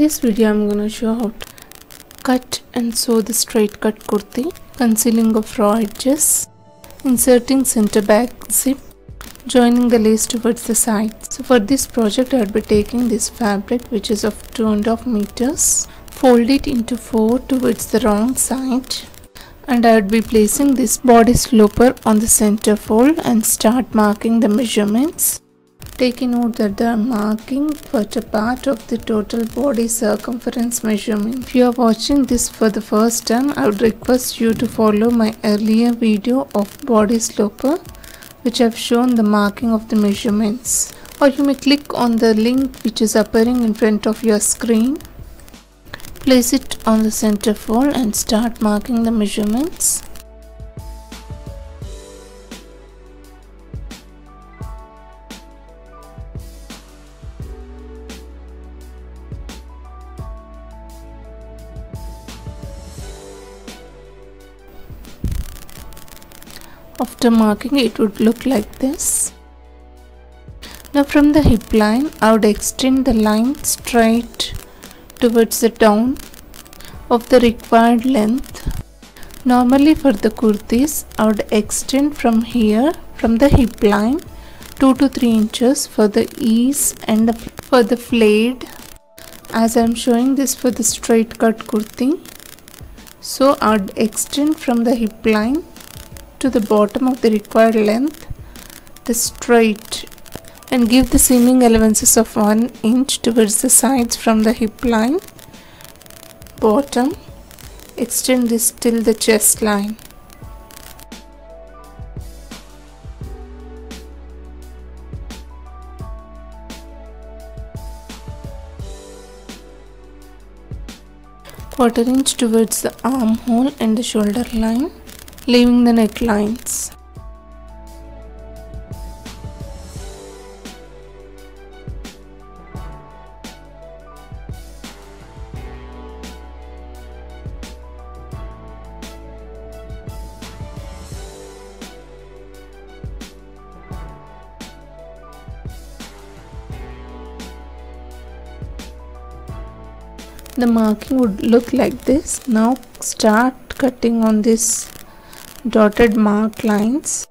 this video I'm gonna show how to cut and sew the straight cut kurti, concealing of raw edges, inserting center back zip, joining the lace towards the sides. So for this project I would be taking this fabric which is of 2.5 meters, fold it into 4 towards the wrong side, and I would be placing this body sloper on the center fold and start marking the measurements. Taking note that the marking for a part of the total body circumference measurement. If you are watching this for the first time, I would request you to follow my earlier video of body sloper, which I have shown the marking of the measurements. Or you may click on the link which is appearing in front of your screen. Place it on the center fold and start marking the measurements. After marking, it would look like this. Now from the hip line, I would extend the line straight towards the down of the required length. Normally for the kurtis, I would extend from here, from the hip line, 2 to 3 inches for the ease and for the flayed, as I am showing this for the straight cut kurti. So I would extend from the hip line to the bottom of the required length, the straight, and give the seaming allowances of 1 inch towards the sides from the hip line, bottom. Extend this till the chest line. Quarter inch towards the armhole and the shoulder line, leaving the necklines. The marking would look like this. Now start cutting on this dotted mark lines.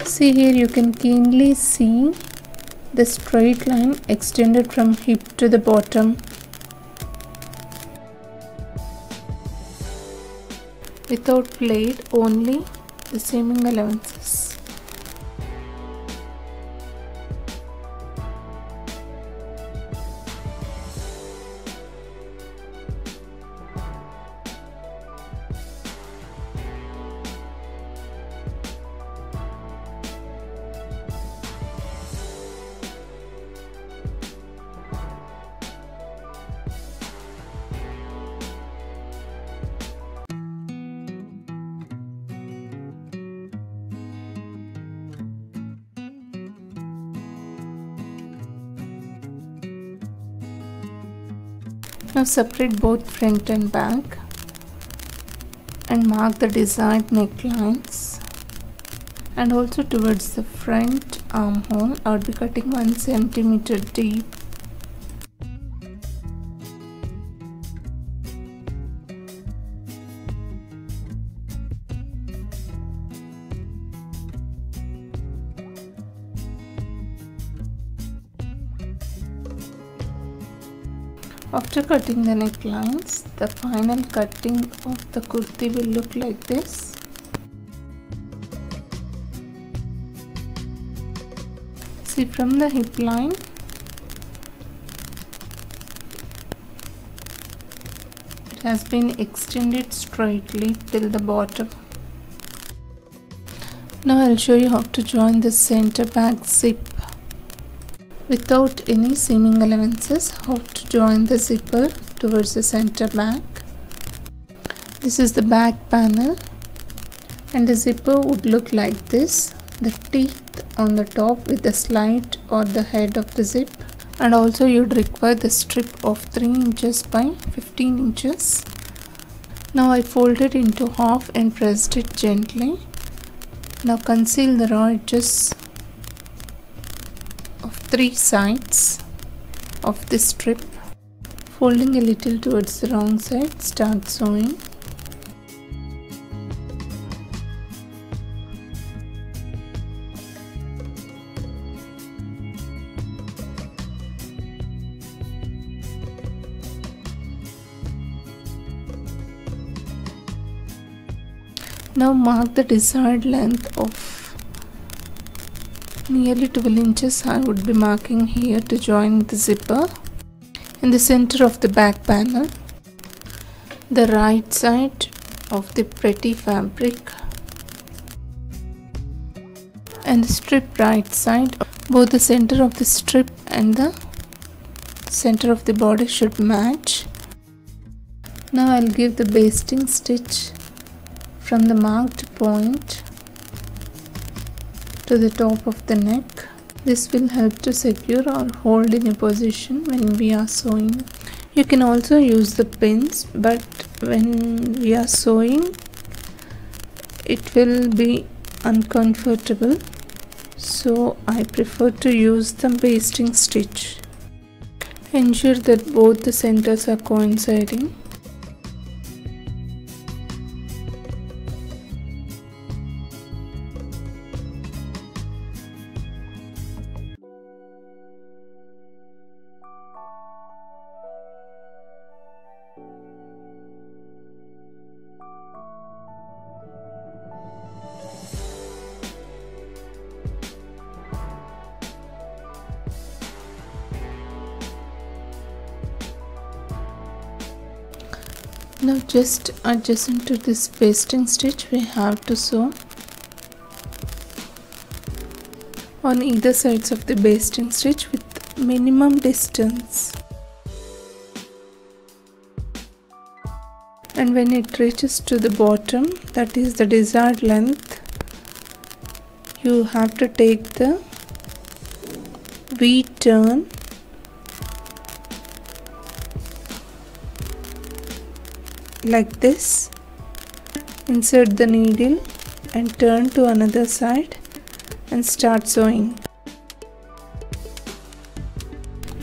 See here, you can keenly see the straight line extended from hip to the bottom. Without flayed, only the seaming allowances. Now separate both front and back and mark the desired necklines, and also towards the front armhole I would be cutting 1 centimeter deep. After cutting the necklines, the final cutting of the kurti will look like this. See, from the hip line, it has been extended straightly till the bottom. Now I'll show you how to join the center back zip. Without any seaming allowances, how to join the zipper towards the center back. This is the back panel, and the zipper would look like this. The teeth on the top with the slit or the head of the zip, and also you'd require the strip of 3 inches by 15 inches. Now I folded into half and pressed it gently Now conceal the raw edges of 3 sides of this strip. Folding a little towards the wrong side, start sewing. Now mark the desired length of nearly 12 inches. I would be marking here to join the zipper in the center of the back panel. The right side of the pretty fabric and the strip right side, both the center of the strip and the center of the body should match. Now I'll give the basting stitch from the marked point to the top of the neck. This will help to secure or hold in a position when we are sewing. You can also use the pins, but when we are sewing it will be uncomfortable, so I prefer to use the basting stitch. Ensure that both the centers are coinciding. Now just adjacent to this basting stitch we have to sew on either sides of the basting stitch with minimum distance, and when it reaches to the bottom, that is the desired length, you have to take the V turn like this. Insert the needle and turn to another side and start sewing.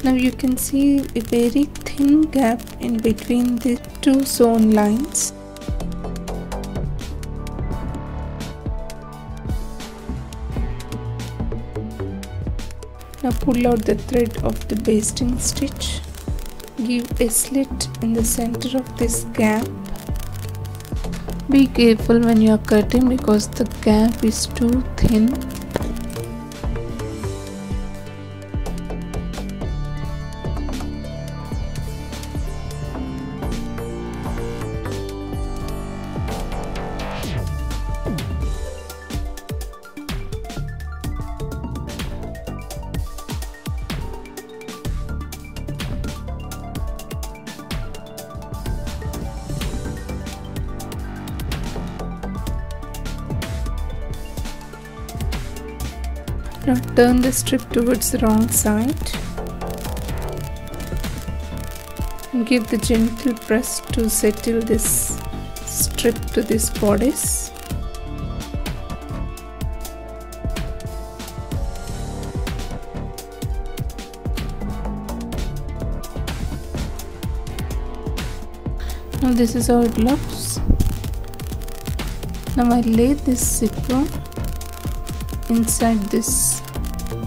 Now you can see a very thin gap in between the two sewn lines. Now pull out the thread of the basting stitch. Give a slit in the center of this gap. Be careful when you are cutting because the gap is too thin. Now turn the strip towards the wrong side and give the gentle press to settle this strip to this bodice. Now this is how it looks. Now I lay this zipper inside this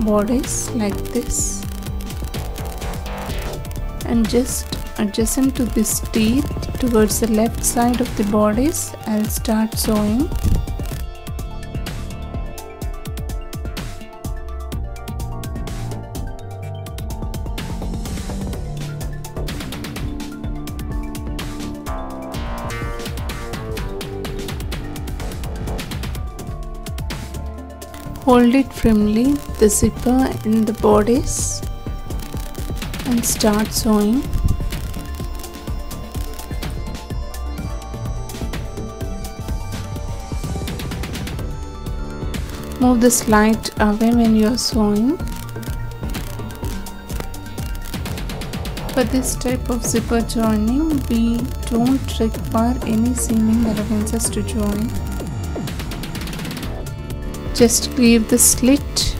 bodice like this, and just adjacent to this teeth towards the left side of the bodice, I'll start sewing. Hold it firmly, the zipper in the bodice, and start sewing. Move the slit away when you are sewing. For this type of zipper joining, we don't require any seaming allowances to join. Just leave the slit,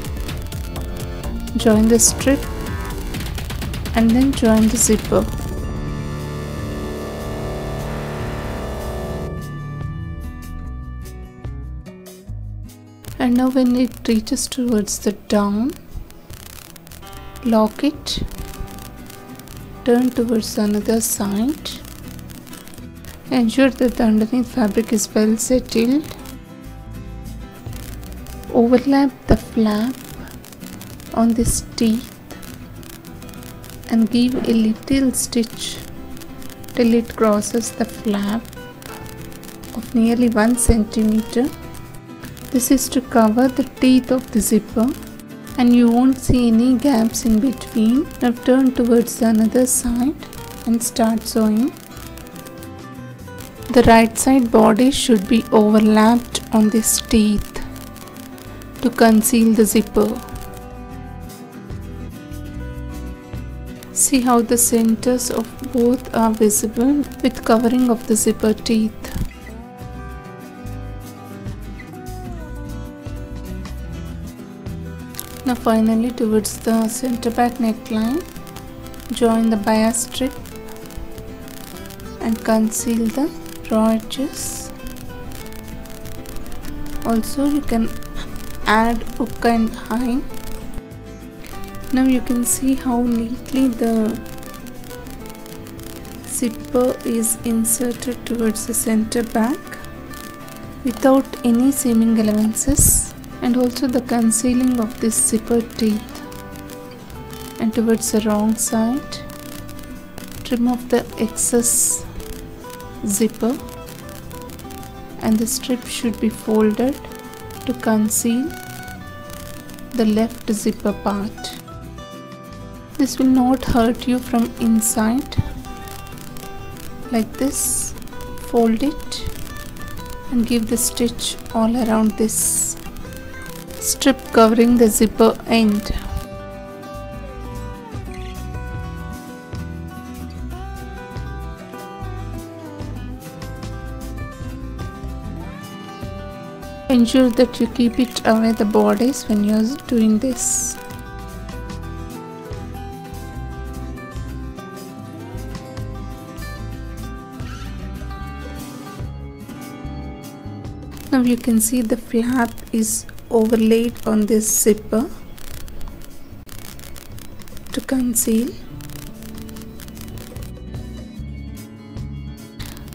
join the strip and then join the zipper. And now when it reaches towards the down, lock it, turn towards another side, ensure that the underneath fabric is well settled, overlap the flap on this teeth and give a little stitch till it crosses the flap of nearly 1 centimeter. This is to cover the teeth of the zipper and you won't see any gaps in between. Now turn towards the another side and start sewing. The right side body should be overlapped on this teeth to conceal the zipper. See how the centers of both are visible with covering of the zipper teeth. Now finally towards the center back neckline, join the bias strip and conceal the raw edges. Also you can add hook and eye. Now you can see how neatly the zipper is inserted towards the center back without any seaming allowances. And also the concealing of this zipper teeth. And towards the wrong side, trim off the excess zipper and the strip should be folded to conceal the left zipper part. This will not hurt you from inside. Like this, fold it and give the stitch all around this strip covering the zipper end. Ensure that you keep it away the bodies when you are doing this. Now you can see the flap is overlaid on this zipper to conceal.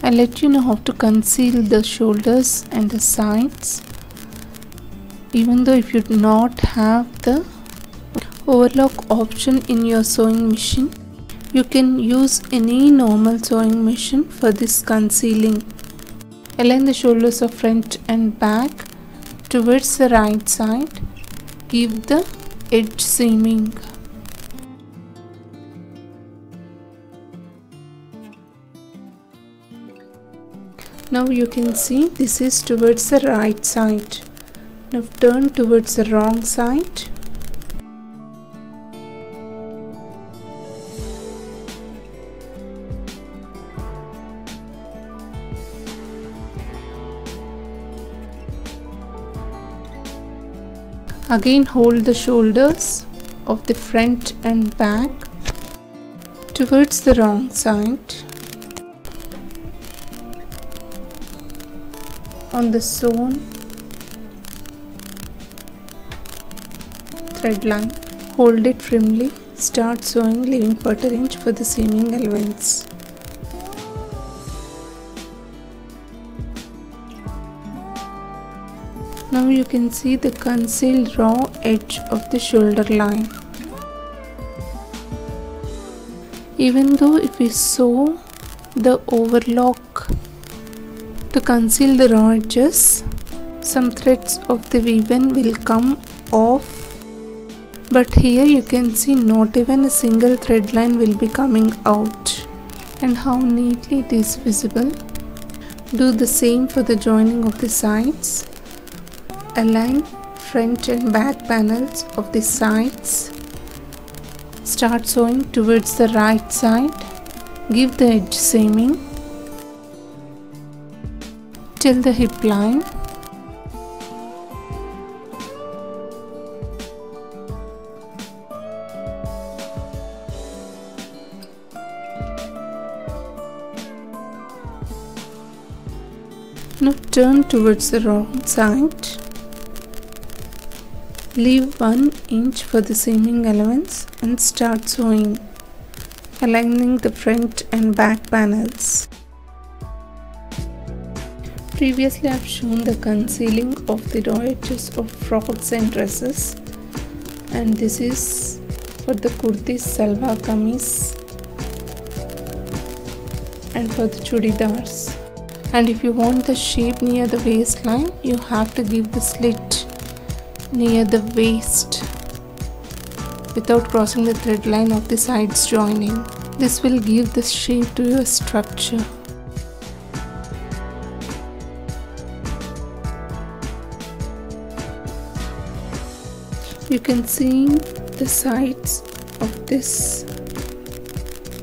I'll let you know how to conceal the shoulders and the sides. Even though if you do not have the overlock option in your sewing machine, you can use any normal sewing machine for this concealing. Align the shoulders of front and back towards the right side. Give the edge seaming. Now you can see this is towards the right side. Now turn towards the wrong side. Again hold the shoulders of the front and back towards the wrong side. On the sewn thread line, hold it firmly, start sewing leaving 1/4 inch for the seaming allowance. Now you can see the concealed raw edge of the shoulder line. Even though if we sew the overlock to conceal the raw edges, some threads of the weave-in will come off, but here you can see not even a single thread line will be coming out. And how neatly it is visible. Do the same for the joining of the sides. Align front and back panels of the sides. Start sewing towards the right side. Give the edge seaming till the hip line. Now turn towards the wrong side. Leave 1 inch for the seaming allowance and start sewing, aligning the front and back panels. Previously I have shown the concealing of the raw edges of frocks and dresses, and this is for the kurtis, salwar kameez and for the chudidars. And if you want the shape near the waistline, you have to give the slit near the waist without crossing the thread line of the sides joining. This will give the shape to your structure. You can see the sides of this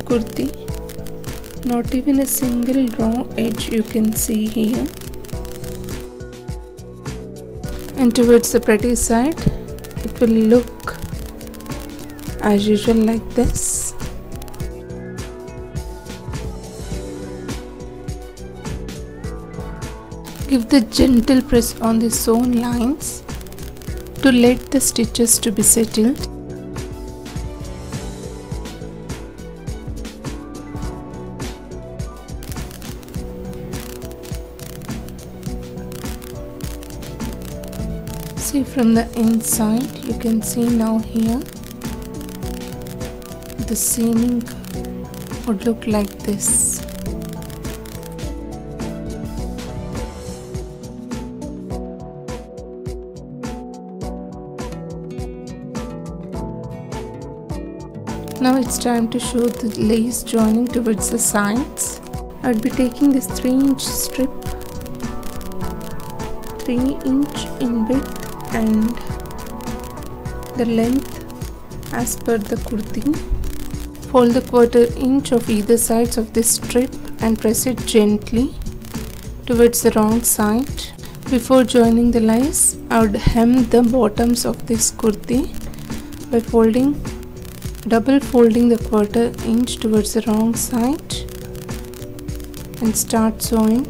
kurti. Not even a single raw edge you can see here. And towards the pretty side, it will look as usual like this. Give the gentle press on the sewn lines to let the stitches to be settled. See from the inside, you can see now here the seaming would look like this. Now it's time to show the lace joining towards the sides. I'll be taking this 3-inch strip, 3 inch in width and the length as per the kurti. Fold the 1/4 inch of either sides of this strip and press it gently towards the wrong side. Before joining the lace, I would hem the bottoms of this kurti by double folding the 1/4 inch towards the wrong side and start sewing.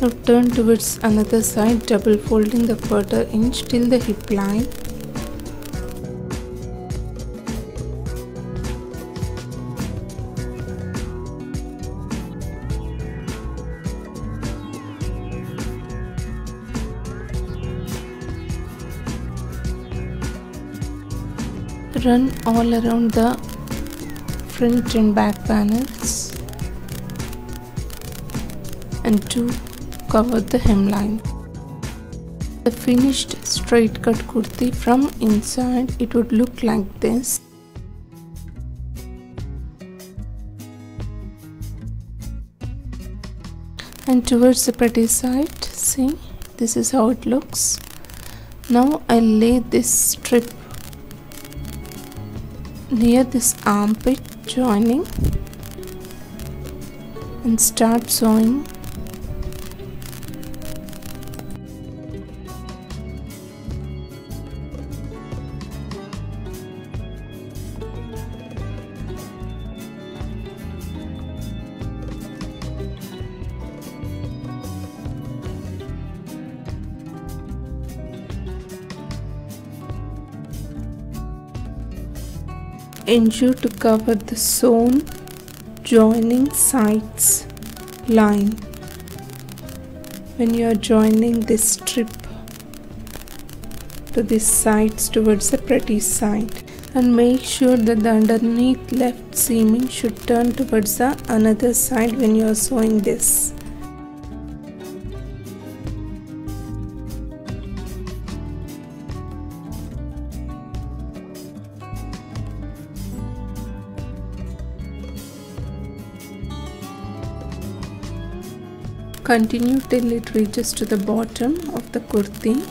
Now turn towards another side, double folding the 1/4 inch till the hip line. Run all around the front and back panels and to cover the hemline. The finished straight cut kurti from inside, it would look like this. And towards the pretty side, see, this is how it looks. Now I'll lay this strip near this armpit joining and start sewing. Ensure to cover the sewn joining sides line when you are joining this strip to the sides towards the pretty side, and make sure that the underneath left seaming should turn towards the another side when you are sewing this. Continue till it reaches to the bottom of the kurti.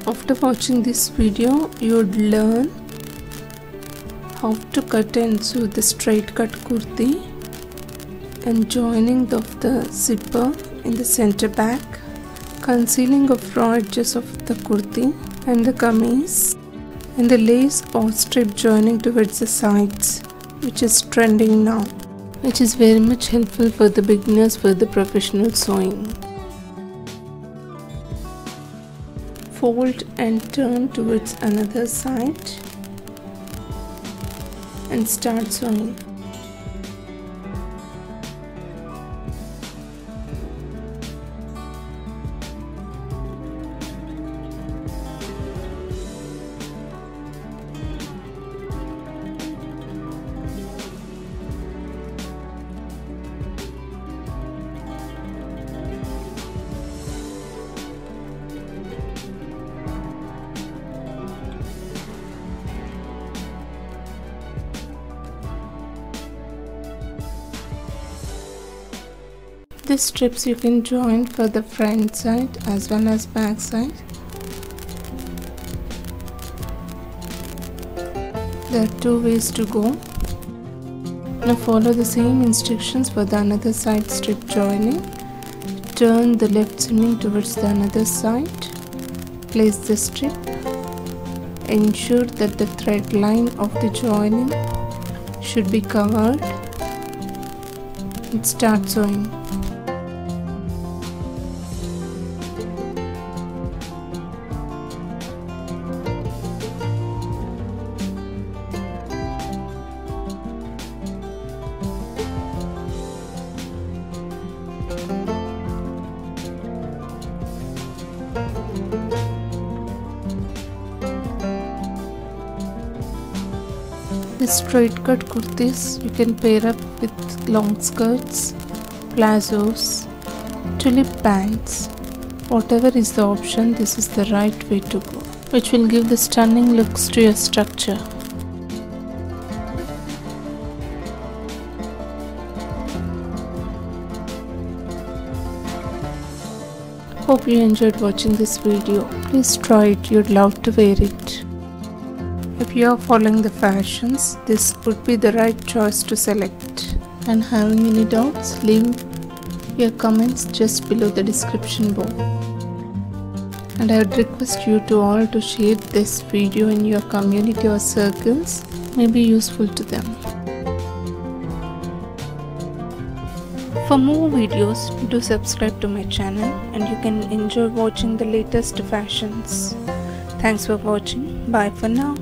After watching this video, you would learn how to cut and sew the straight cut kurti and joining of the zipper in the center back, concealing of raw edges of the kurti and the kameez, and the lace or strip joining towards the sides, which is trending now, which is very much helpful for the beginners for the professional sewing. Fold and turn towards another side and start sewing. These strips you can join for the front side as well as back side. There are two ways to go. Now follow the same instructions for the another side strip joining. Turn the left seaming towards the another side. Place the strip. Ensure that the thread line of the joining should be covered and start sewing. This straight cut kurtis you can pair up with long skirts, plazos, tulip pants. Whatever is the option, this is the right way to go, which will give the stunning looks to your structure. Hope you enjoyed watching this video. Please try it, you'd love to wear it. If you are following the fashions, this would be the right choice to select. And having any doubts, leave your comments just below the description box. And I would request you to all to share this video in your community or circles, may be useful to them. For more videos, do subscribe to my channel and you can enjoy watching the latest fashions. Thanks for watching. Bye for now.